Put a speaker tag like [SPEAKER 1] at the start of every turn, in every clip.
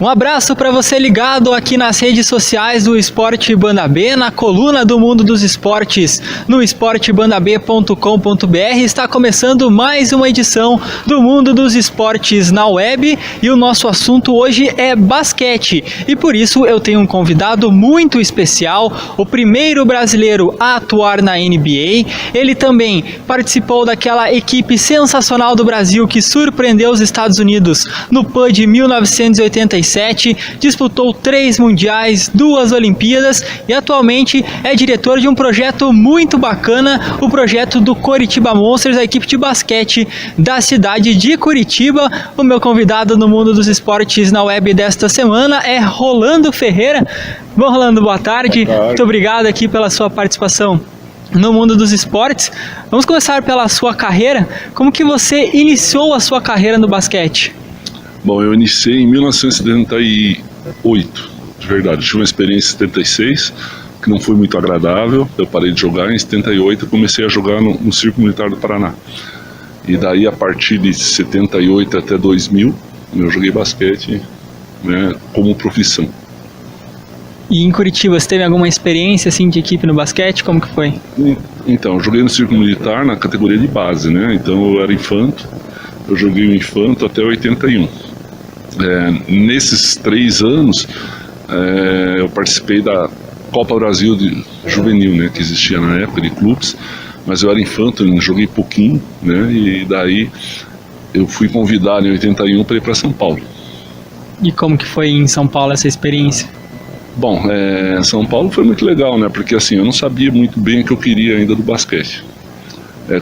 [SPEAKER 1] Um abraço para você ligado aqui nas redes sociais do Esporte Banda B, na coluna do Mundo dos Esportes, no esportebandab.com.br. Está começando mais uma edição do Mundo dos Esportes na web e o nosso assunto hoje é basquete. E por isso eu tenho um convidado muito especial, o primeiro brasileiro a atuar na NBA. Ele também participou daquela equipe sensacional do Brasil que surpreendeu os Estados Unidos no PAN de 1987. Disputou 3 mundiais, 2 Olimpíadas e atualmente é diretor de um projeto muito bacana, o projeto do Curitiba Monsters, a equipe de basquete da cidade de Curitiba. O meu convidado no Mundo dos Esportes na web desta semana é Rolando Ferreira. Bom, Rolando, boa tarde. Muito obrigado aqui pela sua participação no Mundo dos Esportes. Vamos começar pela sua carreira. Como que você iniciou a sua carreira no basquete?
[SPEAKER 2] Bom, eu iniciei em 1978, de verdade. Tive uma experiência em 76, que não foi muito agradável. Eu parei de jogar. Em 78 eu comecei a jogar no Círculo Militar do Paraná. E daí, a partir de 78 até 2000, eu joguei basquete, né, como profissão.
[SPEAKER 1] E em Curitiba, você teve alguma experiência assim, de equipe no basquete? Como que foi?
[SPEAKER 2] Então, eu joguei no Círculo Militar na categoria de base, né? Então eu era infanto. Eu joguei o infanto até 81. Nesses 3 anos, eu participei da Copa Brasil de Juvenil, né, que existia na época de clubes, mas eu era infanto, eu joguei pouquinho, né, e daí eu fui convidado em 81 para ir para São Paulo.
[SPEAKER 1] E como que foi em São Paulo essa experiência?
[SPEAKER 2] Bom, São Paulo foi muito legal, né, porque assim, eu não sabia muito bem o que eu queria ainda do basquete.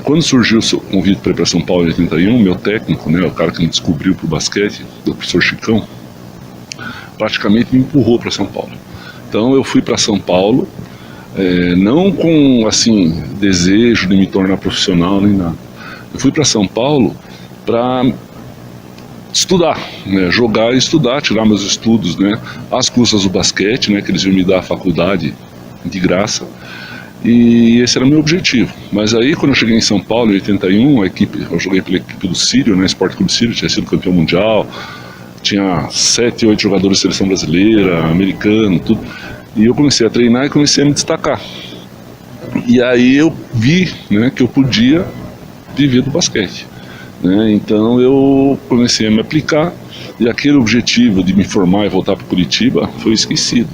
[SPEAKER 2] Quando surgiu o convite para ir para São Paulo em 81, meu técnico, né, o cara que me descobriu para o basquete, o professor Chicão, praticamente me empurrou para São Paulo. Então eu fui para São Paulo, não com assim desejo de me tornar profissional nem nada. Eu fui para São Paulo para estudar, né, jogar e estudar, tirar meus estudos, né, às custas do basquete, né, que eles iam me dar a faculdade de graça. E esse era o meu objetivo. Mas aí, quando eu cheguei em São Paulo, em 81, eu joguei pela equipe do Sírio, né, Sport Clube Sírio, tinha sido campeão mundial, tinha 7, 8 jogadores de seleção brasileira, americano, tudo. E eu comecei a treinar e comecei a me destacar. E aí eu vi, né, que eu podia viver do basquete, né, então eu comecei a me aplicar e aquele objetivo de me formar e voltar para Curitiba foi esquecido.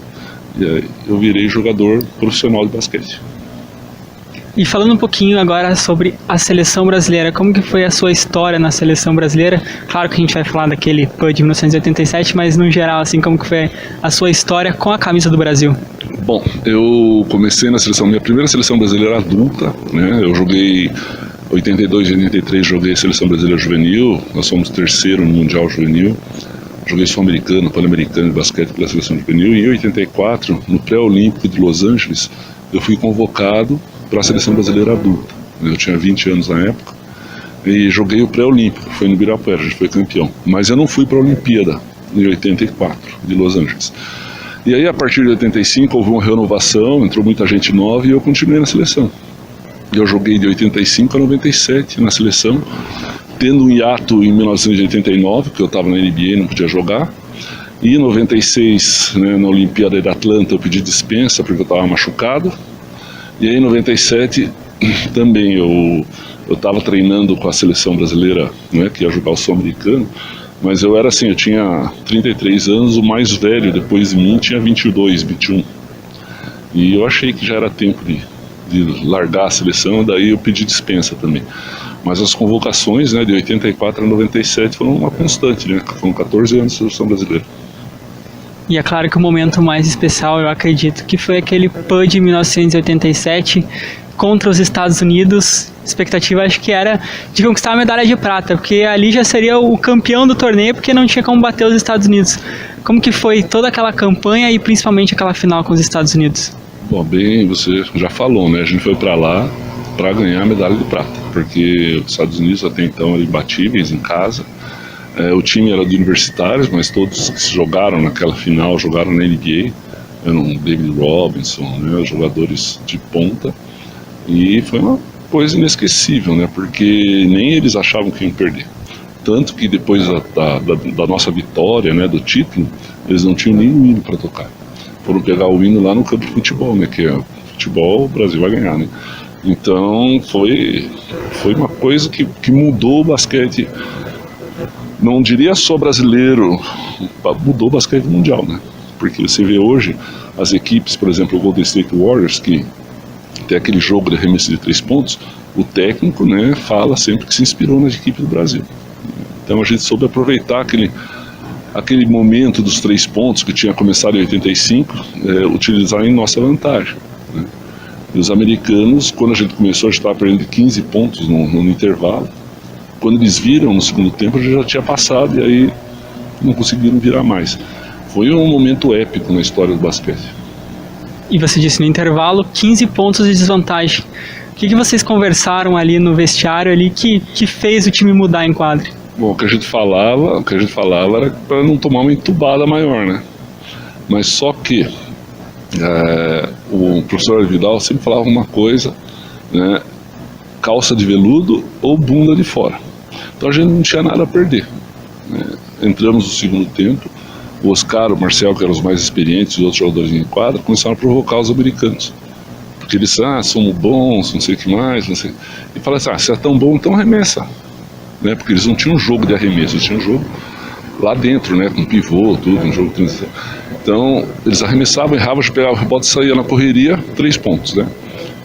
[SPEAKER 2] E aí eu virei jogador profissional de basquete.
[SPEAKER 1] E falando um pouquinho agora sobre a seleção brasileira, como que foi a sua história na seleção brasileira? Claro que a gente vai falar daquele PAN de 1987, mas no geral, assim, como que foi a sua história com a camisa do Brasil?
[SPEAKER 2] Bom, eu comecei na seleção, minha primeira seleção brasileira adulta, né? Eu joguei 82 e 83, joguei a seleção brasileira juvenil, nós fomos terceiro no Mundial Juvenil. Joguei sul-americano, pan-americano de basquete pela seleção juvenil. E em 84, no pré-olímpico de Los Angeles, eu fui convocado para a seleção brasileira adulta. Eu tinha 20 anos na época e joguei o pré-olímpico, foi no Ibirapuera, a gente foi campeão. Mas eu não fui para a Olimpíada em 84 de Los Angeles. E aí, a partir de 85, houve uma renovação, entrou muita gente nova e eu continuei na seleção. Eu joguei de 85 a 97 na seleção, tendo um hiato em 1989, que eu estava na NBA e não podia jogar. E em 96, né, na Olimpíada de Atlanta, eu pedi dispensa porque eu estava machucado. E aí em 97 também eu estava treinando com a seleção brasileira, né, que ia jogar o sul-americano. Mas eu era assim, eu tinha 33 anos, o mais velho depois de mim tinha 22, 21. E eu achei que já era tempo de largar a seleção, daí eu pedi dispensa também. Mas as convocações, né, de 84 a 97 foram uma constante, né? Foram 14 anos de seleção brasileira.
[SPEAKER 1] E é claro que o momento mais especial, eu acredito, que foi aquele PAN de 1987 contra os Estados Unidos. A expectativa, acho que era de conquistar a medalha de prata, porque ali já seria o campeão do torneio, porque não tinha como bater os Estados Unidos. Como que foi toda aquela campanha e principalmente aquela final com os Estados Unidos?
[SPEAKER 2] Bom, bem, você já falou, né? A gente foi para lá para ganhar a medalha de prata, porque os Estados Unidos até então eram imbatíveis em casa. O time era de universitários, mas todos que jogaram naquela final jogaram na NBA. Eram David Robinson, né, jogadores de ponta. E foi uma coisa inesquecível, né, porque nem eles achavam que iam perder. Tanto que depois da nossa vitória, né, do título, eles não tinham nem o hino para tocar. Foram pegar o hino lá no campo de futebol, né, que é futebol, o Brasil vai ganhar, né. Então foi uma coisa que mudou o basquete, não diria só brasileiro, mudou o basquete mundial, né. Porque você vê hoje as equipes, por exemplo, o Golden State Warriors, que tem aquele jogo de arremesso de 3 pontos, o técnico, né, fala sempre que se inspirou nas equipes do Brasil. Então a gente soube aproveitar aquele momento dos 3 pontos que tinha começado em 85, utilizar em nossa vantagem, né? E os americanos, quando a gente começou, a gente estava perdendo 15 pontos no intervalo. Quando eles viram no segundo tempo, a gente já tinha passado e aí não conseguiram virar mais. Foi um momento épico na história do basquete.
[SPEAKER 1] E você disse no intervalo 15 pontos de desvantagem. O que vocês conversaram ali no vestiário ali que fez o time mudar em quadra?
[SPEAKER 2] Bom, o que a gente falava era para não tomar uma entubada maior, né? Mas só que o professor Vidal sempre falava uma coisa, né? Calça de veludo ou bunda de fora. Então a gente não tinha nada a perder, né? Entramos no segundo tempo, o Oscar, o Marcel, que eram os mais experientes, e os outros jogadores em quadra, começaram a provocar os americanos. Porque eles, somos bons, não sei o que mais, não sei. E falaram assim, se é tão bom, então arremessa. Né? Porque eles não tinham um jogo de arremesso, eles tinham um jogo lá dentro, né? Com pivô, tudo, um jogo de transição. Então, eles arremessavam, erravam, pegavam o rebote, saía na correria, 3 pontos, né?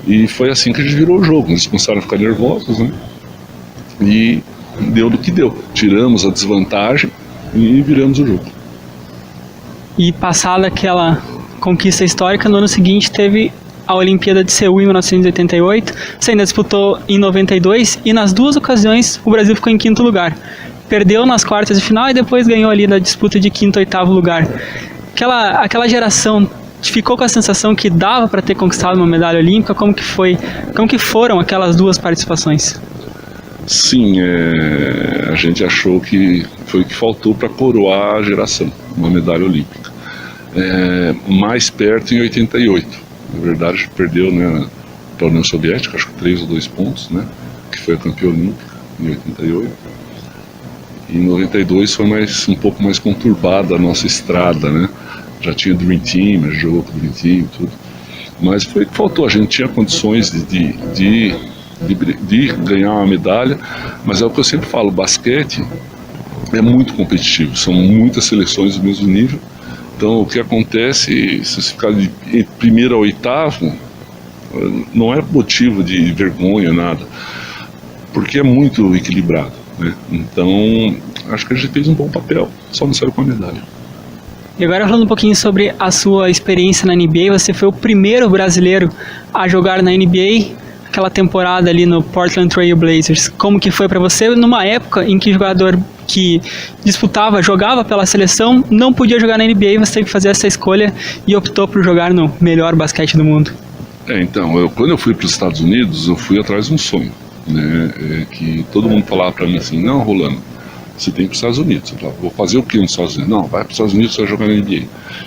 [SPEAKER 2] E foi assim que a gente virou o jogo. Eles começaram a ficar nervosos, né? E deu do que deu. Tiramos a desvantagem e viramos o jogo.
[SPEAKER 1] E passada aquela conquista histórica, no ano seguinte teve a Olimpíada de Seul em 1988, você ainda disputou em 92 e nas duas ocasiões o Brasil ficou em 5º lugar. Perdeu nas quartas de final e depois ganhou ali na disputa de 5º e 8º lugar. Aquela geração ficou com a sensação que dava para ter conquistado uma medalha olímpica? Como que foram aquelas duas participações?
[SPEAKER 2] Sim, a gente achou que foi o que faltou para coroar a geração, uma medalha olímpica. Mais perto em 88. Na verdade, a gente perdeu, né, para a União Soviética, acho que 3 ou 2 pontos, né, que foi a campeã olímpica em 88. E em 92 foi um pouco mais conturbada a nossa estrada, né? Já tinha Dream Team, a gente jogou com o Dream Team e tudo. Mas foi o que faltou, a gente tinha condições de ganhar uma medalha, mas é o que eu sempre falo, basquete é muito competitivo, são muitas seleções do mesmo nível. Então o que acontece, se você ficar de primeiro a oitavo, não é motivo de vergonha, nada, porque é muito equilibrado, né? Então acho que a gente fez um bom papel, só não saiu com a medalha.
[SPEAKER 1] E agora falando um pouquinho sobre a sua experiência na NBA, você foi o primeiro brasileiro a jogar na NBA, aquela temporada ali no Portland Trail Blazers. Como que foi para você numa época em que o jogador que jogava pela seleção, não podia jogar na NBA e você teve que fazer essa escolha e optou por jogar no melhor basquete do mundo?
[SPEAKER 2] Então, quando eu fui para os Estados Unidos, eu fui atrás de um sonho, né? Que todo mundo falava para mim assim, não, Rolando, você tem que ir para os Estados Unidos. Eu falava, vou fazer o que nos Estados Unidos? Não, vai para os Estados Unidos, você vai jogar na NBA.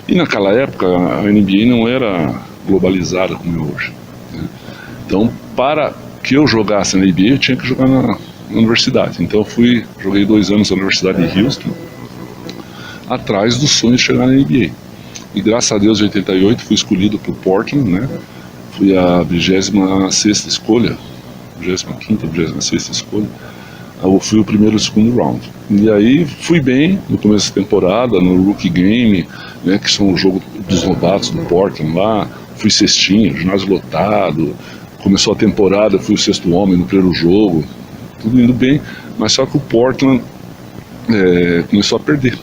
[SPEAKER 2] E naquela época, a NBA não era globalizada como é hoje, né? Então, para que eu jogasse na NBA, eu tinha que jogar na universidade. Então eu joguei 2 anos na Universidade de Houston, atrás do sonho de chegar na NBA. E graças a Deus, em 88, fui escolhido para o Portland, né? Fui a 26ª escolha, 25ª, 26ª escolha. Eu fui o primeiro e o segundo round. E aí fui bem no começo da temporada, no Rookie Game, né, que são o jogo dos novatos do Portland lá. Fui cestinho, ginásio lotado. Começou a temporada, fui o 6º homem no primeiro jogo. Tudo indo bem, mas só que o Portland começou a perder.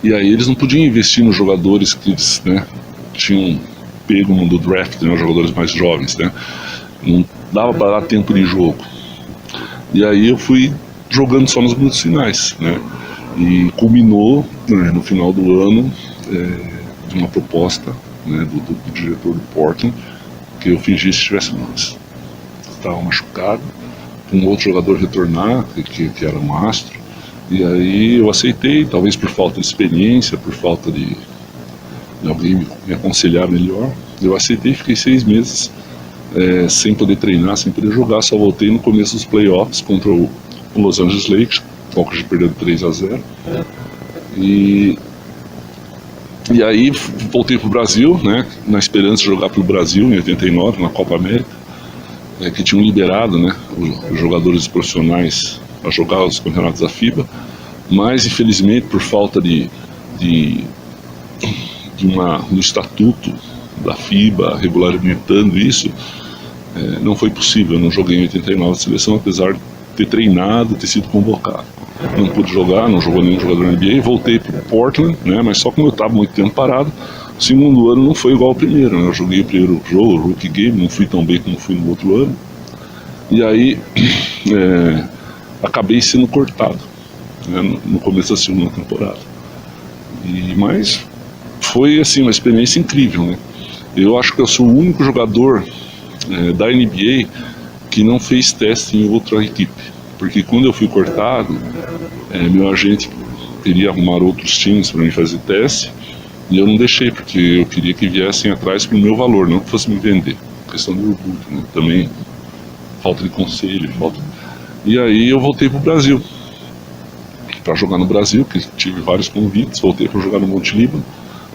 [SPEAKER 2] E aí eles não podiam investir nos jogadores que eles, né, tinham pego do draft, né, os jogadores mais jovens, né? Não dava para dar tempo de jogo. E aí eu fui jogando só nos minutos finais, né? E culminou, né, no final do ano de uma proposta, né, do diretor do Portland, que eu fingisse que estivesse estava machucado, um outro jogador retornar, que era um astro, e aí eu aceitei, talvez por falta de experiência, por falta de alguém me aconselhar melhor. Eu aceitei e fiquei 6 meses sem poder treinar, sem poder jogar. Só voltei no começo dos playoffs contra o Los Angeles Lakers, Pipoca já perdeu 3-0. E aí voltei para o Brasil, né, na esperança de jogar pelo Brasil em 89, na Copa América, que tinham liberado, né, os jogadores profissionais a jogar os campeonatos da FIBA, mas infelizmente por falta do estatuto da FIBA regulamentando isso, não foi possível. Eu não joguei em 89 a seleção, apesar de ter treinado, ter sido convocado. Não pude jogar, não jogou nenhum jogador na NBA, voltei para Portland, né, mas só como eu estava muito tempo parado, o segundo ano não foi igual ao primeiro, né, eu joguei o primeiro jogo, o Rookie Game, não fui tão bem como fui no outro ano, e aí acabei sendo cortado, né, no começo da segunda temporada. Mas foi assim, uma experiência incrível, né. Eu acho que eu sou o único jogador da NBA que não fez teste em outra equipe, porque quando eu fui cortado, meu agente queria arrumar outros times para mim fazer teste, e eu não deixei, porque eu queria que viessem atrás pro meu valor, não que fosse me vender. Questão de orgulho, né? Também falta de conselho, E aí eu voltei pro Brasil, para jogar no Brasil, que tive vários convites, voltei para jogar no Monte Líbano,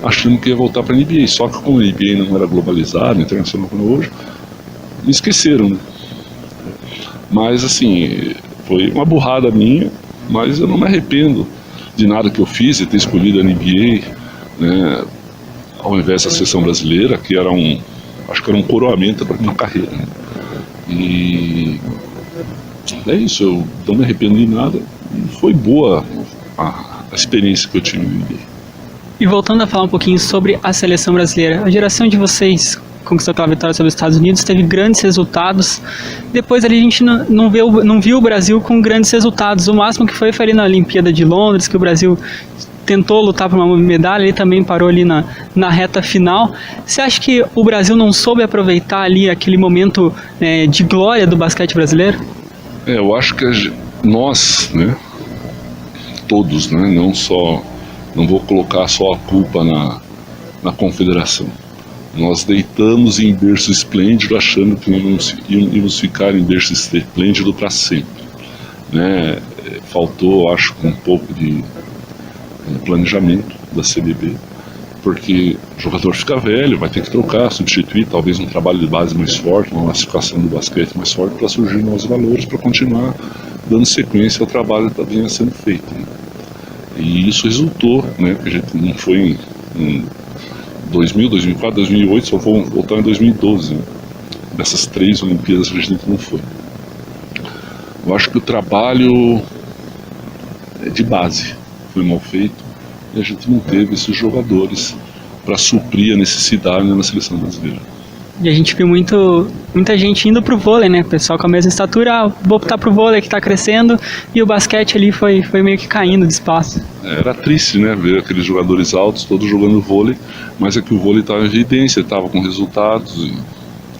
[SPEAKER 2] achando que ia voltar para a NBA, só que como a NBA não era globalizada, internacional como hoje, me esqueceram, né? Mas assim, foi uma burrada minha, mas eu não me arrependo de nada que eu fiz, de ter escolhido a NBA, né, ao invés da seleção brasileira, que era acho que era um coroamento para minha carreira, né? E é isso, eu não me arrependo de nada, e foi boa a experiência que eu tive no NBA.
[SPEAKER 1] E voltando a falar um pouquinho sobre a seleção brasileira, a geração de vocês conquistou aquela vitória sobre os Estados Unidos, teve grandes resultados. Depois ali a gente não viu o Brasil com grandes resultados. O máximo que foi ali na Olimpíada de Londres, que o Brasil tentou lutar por uma medalha, ele também parou ali na reta final. Você acha que o Brasil não soube aproveitar ali aquele momento de glória do basquete brasileiro?
[SPEAKER 2] Eu acho que nós, né, todos, né, não vou colocar só a culpa na confederação. Nós deitamos em berço esplêndido achando que íamos ficar em berço esplêndido para sempre, né? Faltou, acho, um pouco de planejamento da CBB, porque o jogador fica velho, vai ter que trocar, substituir, talvez um trabalho de base mais forte, uma massificação do basquete mais forte para surgir novos valores, para continuar dando sequência ao trabalho que vinha sendo feito, né? E isso resultou, né, que a gente não foi em 2000, 2004, 2008, só vou voltar em 2012, né? Dessas 3 Olimpíadas que a gente não foi. Eu acho que o trabalho de base foi mal feito e a gente não teve esses jogadores para suprir a necessidade na seleção brasileira.
[SPEAKER 1] E a gente viu muita gente indo pro vôlei, né? O pessoal com a mesma estatura, vou optar pro vôlei que tá crescendo, e o basquete ali foi meio que caindo de espaço.
[SPEAKER 2] Era triste, né? Ver aqueles jogadores altos todos jogando vôlei, mas é que o vôlei estava em evidência, estava com resultados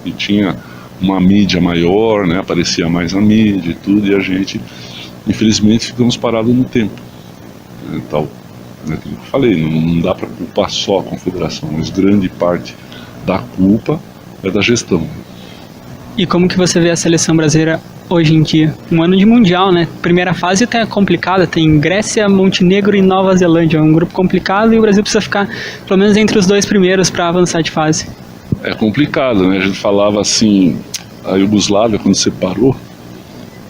[SPEAKER 2] e tinha uma mídia maior, né? Aparecia mais na mídia e tudo, e a gente, infelizmente, ficamos parados no tempo. Tal, né? Como eu falei, não dá para culpar só a confederação, mas grande parte da culpa é da gestão.
[SPEAKER 1] E como que você vê a seleção brasileira hoje em dia? Um ano de mundial, né? Primeira fase até complicada, tem Grécia, Montenegro e Nova Zelândia, é um grupo complicado e o Brasil precisa ficar pelo menos entre os 2 primeiros para avançar de fase.
[SPEAKER 2] É complicado, né? A gente falava assim, a Iugoslávia quando separou,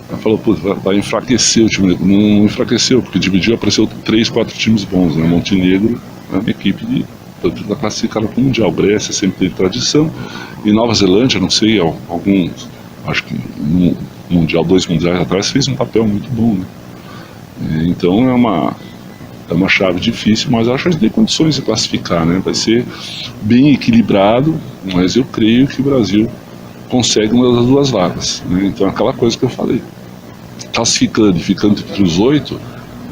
[SPEAKER 2] ela falou, pô, vai enfraquecer o time. Não enfraqueceu, porque dividiu, apareceu 3, 4 times bons, né? Montenegro é uma equipe da classificada para o Mundial. Grécia sempre teve tradição, e Nova Zelândia, não sei, alguns, acho que no Mundial, 2 mundiais atrás, fez um papel muito bom, né? Então é uma chave difícil, mas acho que a gente tem condições de classificar, né? Vai ser bem equilibrado, mas eu creio que o Brasil consegue uma das 2 vagas, né? Então aquela coisa que eu falei, classificando e ficando entre os 8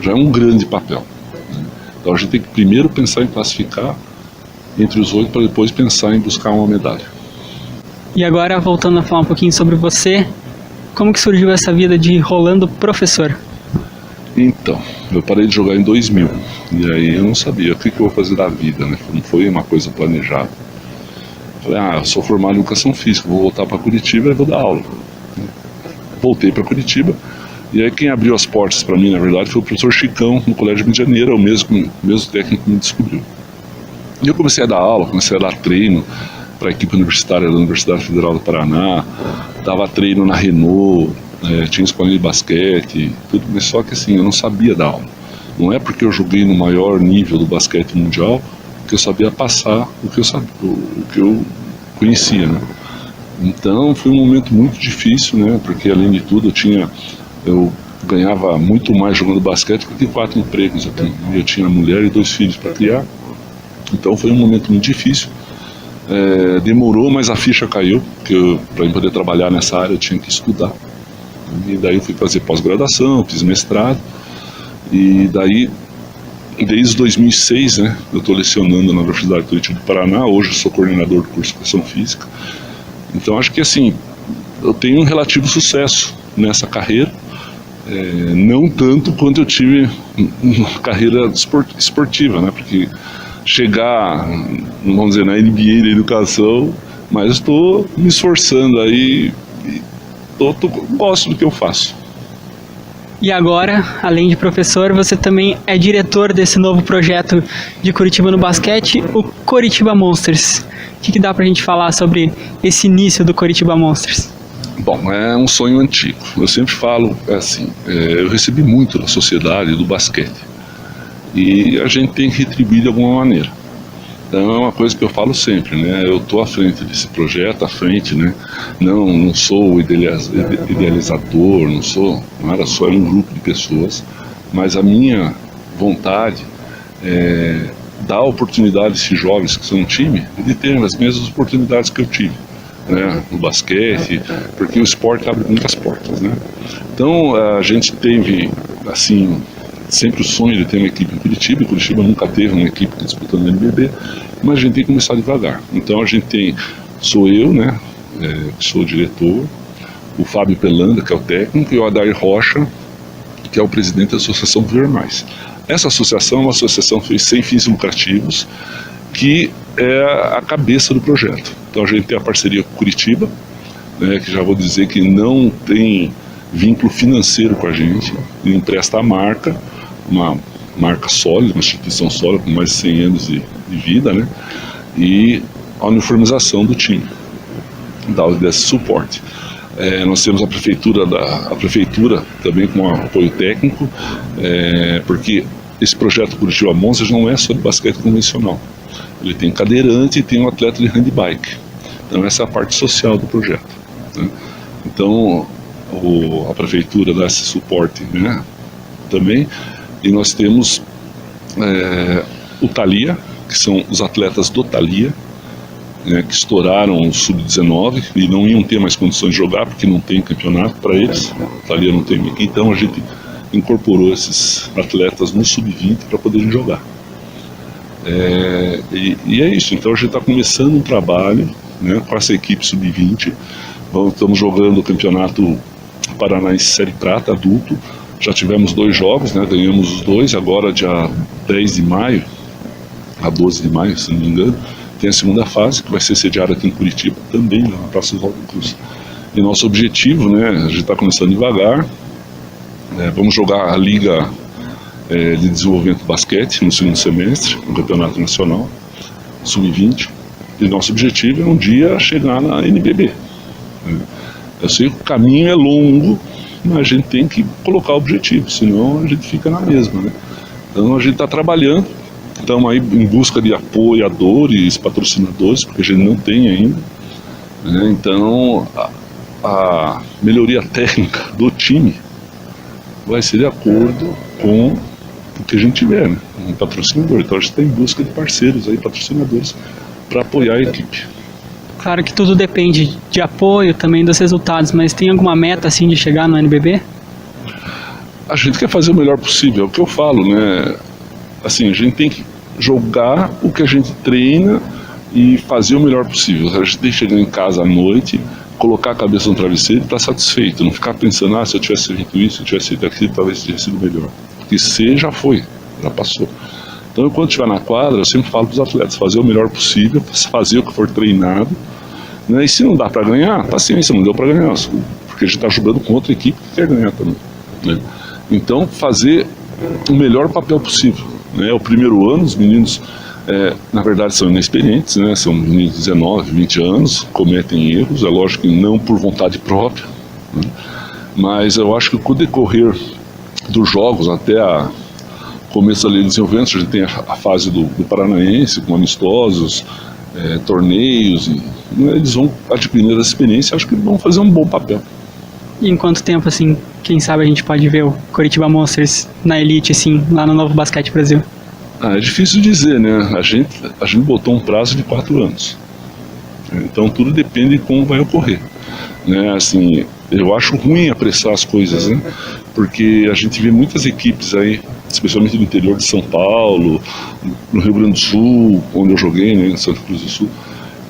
[SPEAKER 2] já é um grande papel, né? Então a gente tem que primeiro pensar em classificar entre os 8 para depois pensar em buscar uma medalha.
[SPEAKER 1] E agora, voltando a falar um pouquinho sobre você, como que surgiu essa vida de Rolando professor?
[SPEAKER 2] Então, eu parei de jogar em 2000, e aí eu não sabia o que eu vou fazer da vida, né? Não foi uma coisa planejada. Falei, eu sou formado em educação física, vou voltar para Curitiba e vou dar aula. Voltei para Curitiba, E aí quem abriu as portas para mim, na verdade, foi o professor Chicão, no Colégio Rio de Janeiro, o mesmo técnico que me descobriu. E eu comecei a dar aula, comecei a dar treino para a equipe universitária da Universidade Federal do Paraná, dava treino na Renault, tinha escolinha de basquete, tudo, mas só que assim, eu não sabia dar aula. Não é porque eu joguei no maior nível do basquete mundial que eu sabia passar o que eu conhecia, né? Então foi um momento muito difícil, né? Porque além de tudo eu ganhava muito mais jogando basquete porque 4 empregos eu tinha mulher e 2 filhos para criar. Então foi um momento muito difícil. Demorou, mas a ficha caiu, porque para eu poder trabalhar nessa área eu tinha que estudar. E daí eu fui fazer pós-graduação, fiz mestrado, e daí, desde 2006, né, eu estou lecionando na Universidade de Curitiba do Paraná, hoje eu sou coordenador do curso de Educação Física. Então acho que assim, eu tenho um relativo sucesso nessa carreira, não tanto quanto eu tive na carreira esportiva, né, porque chegar, vamos dizer, na NBA da educação, mas estou me esforçando aí, gosto do que eu faço.
[SPEAKER 1] E agora, além de professor, você também é diretor desse novo projeto de Curitiba no basquete, o Curitiba Monsters. O que dá pra gente falar sobre esse início do Curitiba Monsters?
[SPEAKER 2] Bom, é um sonho antigo. Eu sempre falo assim, eu recebi muito da sociedade do basquete. E a gente tem que retribuir de alguma maneira. Então é uma coisa que eu falo sempre, né? Eu estou à frente desse projeto, né? Não sou o idealizador, não era só um grupo de pessoas, mas a minha vontade é dar oportunidade a esses jovens que são um time de terem as mesmas oportunidades que eu tive, né? No basquete, porque o esporte abre muitas portas, né? Então a gente teve, assim, sempre o sonho de ter uma equipe em Curitiba. Curitiba nunca teve uma equipe disputando o NBB, mas a gente tem que começar devagar. Então a gente sou eu, né, que sou o diretor, o Fábio Pelanda, que é o técnico, e o Adair Rocha, que é o presidente da Associação Viver Mais. Essa associação é uma associação sem fins lucrativos, que é a cabeça do projeto. Então a gente tem a parceria com Curitiba, né, que já vou dizer que não tem vínculo financeiro com a gente, ele empresta a marca, uma marca sólida, uma instituição sólida com mais de 100 anos de vida, né? E a uniformização do time, desse suporte. Nós temos a prefeitura também com apoio técnico, porque esse projeto Curitiba Monsters não é só de basquete convencional. Ele tem cadeirante e tem um atleta de handbike. Então essa é a parte social do projeto, né? Então a prefeitura dá esse suporte, né, também. E nós temos o Thalia, que são os atletas do Thalia, né, que estouraram o Sub-19 e não iam ter mais condições de jogar porque não tem campeonato para eles. O Thalia não tem. Então a gente incorporou esses atletas no Sub-20 para poderem jogar. E é isso. Então a gente está começando um trabalho, né, com essa equipe Sub-20. Estamos jogando o campeonato Paranaense Série Prata adulto. Já tivemos 2 jogos, né? Ganhamos os 2. Agora, dia 10 de maio, a 12 de maio, se não me engano, tem a segunda fase, que vai ser sediada aqui em Curitiba, também na Praça Oswaldo Cruz. E nosso objetivo, né? A gente está começando devagar. Vamos jogar a Liga de Desenvolvimento do Basquete no segundo semestre, no Campeonato Nacional, Sub-20. E nosso objetivo é um dia chegar na NBB. Eu sei que o caminho é longo, mas a gente tem que colocar objetivo, senão a gente fica na mesma, né? Então a gente está trabalhando, estamos aí em busca de apoiadores, patrocinadores, porque a gente não tem ainda, né? Então a melhoria técnica do time vai ser de acordo com o que a gente tiver, né? Um patrocinador. Então a gente está em busca de parceiros aí, patrocinadores, para apoiar a equipe.
[SPEAKER 1] Claro que tudo depende de apoio também dos resultados, mas tem alguma meta assim de chegar no NBB?
[SPEAKER 2] A gente quer fazer o melhor possível, é o que eu falo, né? Assim, a gente tem que jogar o que a gente treina e fazer o melhor possível. A gente tem que chegar em casa à noite, colocar a cabeça no travesseiro e estar satisfeito, não ficar pensando, se eu tivesse feito isso, se eu tivesse feito aquilo, talvez teria sido melhor. Porque ser já foi, já passou. Então, quando estiver na quadra, eu sempre falo para os atletas, fazer o melhor possível, fazer o que for treinado, né? E se não dá para ganhar, paciência, não deu para ganhar, porque a gente está jogando com outra equipe que quer ganhar também. né? Então, fazer o melhor papel possível, né? O primeiro ano, os meninos, na verdade, são inexperientes, né? São meninos de 19, 20 anos, cometem erros, é lógico que não por vontade própria, né? Mas eu acho que com o decorrer dos jogos até o começo ali do desenvolvimento, a gente tem a fase do Paranaense, com amistosos, torneios, né? Eles vão adquirindo essa experiência, acho que vão fazer um bom papel.
[SPEAKER 1] E em quanto tempo, assim, quem sabe a gente pode ver o Coritiba Monsters na elite, assim, lá no Novo Basquete Brasil?
[SPEAKER 2] É difícil dizer, né? A gente botou um prazo de 4 anos. Então tudo depende de como vai ocorrer, né? Assim, eu acho ruim apressar as coisas, né? Porque a gente vê muitas equipes aí, especialmente no interior de São Paulo, no Rio Grande do Sul, onde eu joguei, né, em Santa Cruz do Sul,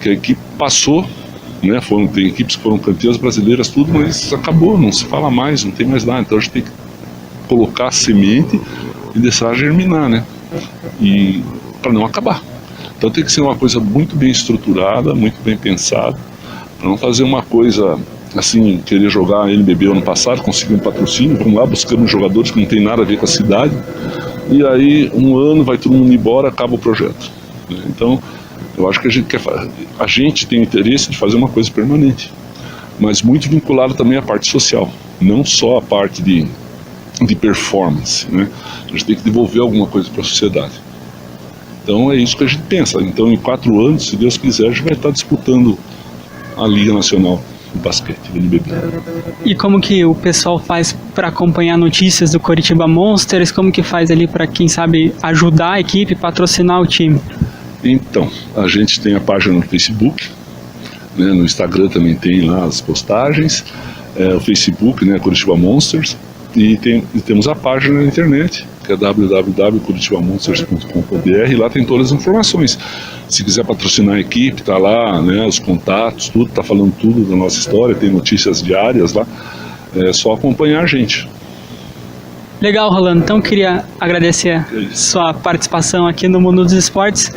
[SPEAKER 2] que a equipe passou, né? Tem equipes que foram campeãs brasileiras, tudo, mas acabou, não se fala mais, não tem mais nada. Então a gente tem que colocar a semente e deixar germinar, né? E para não acabar. Então tem que ser uma coisa muito bem estruturada, muito bem pensada, para não fazer uma coisa assim, querer jogar a NBB ano passado, conseguir um patrocínio, vamos lá, buscamos jogadores que não tem nada a ver com a cidade, e aí um ano vai todo mundo embora, acaba o projeto, né? Então eu acho que a gente tem interesse de fazer uma coisa permanente, mas muito vinculado também à parte social, não só a parte de performance, né? A gente tem que devolver alguma coisa para a sociedade. Então é isso que a gente pensa. Então em 4 anos, se Deus quiser, a gente vai estar disputando a Liga Nacional de Basquete, do NBB.
[SPEAKER 1] E como que o pessoal faz para acompanhar notícias do Coritiba Monsters? Como que faz ali para, quem sabe, ajudar a equipe, patrocinar o time? Então,
[SPEAKER 2] a gente tem a página no Facebook, né? No Instagram também tem lá as postagens, o Facebook, né, Coritiba Monsters, e temos a página na internet, que é www.curitibamonsters.com.br, lá tem todas as informações. Se quiser patrocinar a equipe, tá lá, né, os contatos, tudo, tá falando tudo da nossa história, tem notícias diárias lá, é só acompanhar a gente.
[SPEAKER 1] Legal, Rolando. Então queria agradecer sua participação aqui no Mundo dos Esportes.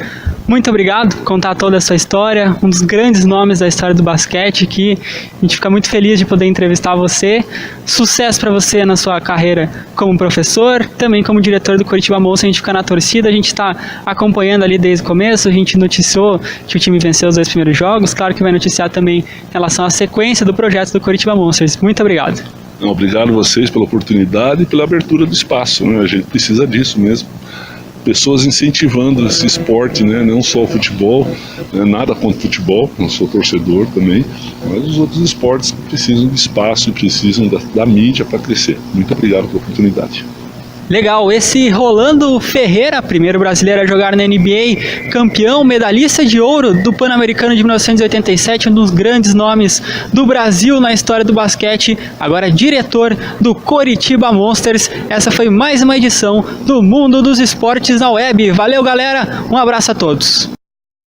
[SPEAKER 1] Muito obrigado por contar toda a sua história, um dos grandes nomes da história do basquete, que a gente fica muito feliz de poder entrevistar você. Sucesso para você na sua carreira como professor, também como diretor do Coritiba Monsters. A gente fica na torcida, a gente está acompanhando ali desde o começo, a gente noticiou que o time venceu os 2 primeiros jogos, claro que vai noticiar também em relação à sequência do projeto do Coritiba Monsters. Muito obrigado.
[SPEAKER 2] Obrigado a vocês pela oportunidade e pela abertura do espaço, né? A gente precisa disso mesmo. Pessoas incentivando esse esporte, né? Não só o futebol, né? Nada contra o futebol, não sou torcedor também, mas os outros esportes que precisam de espaço e precisam da mídia para crescer. Muito obrigado pela oportunidade. Legal,
[SPEAKER 1] esse Rolando Ferreira, primeiro brasileiro a jogar na NBA, campeão, medalhista de ouro do Pan-Americano de 1987, um dos grandes nomes do Brasil na história do basquete, agora diretor do Coritiba Monsters. Essa foi mais uma edição do Mundo dos Esportes na Web. Valeu, galera, um abraço a todos.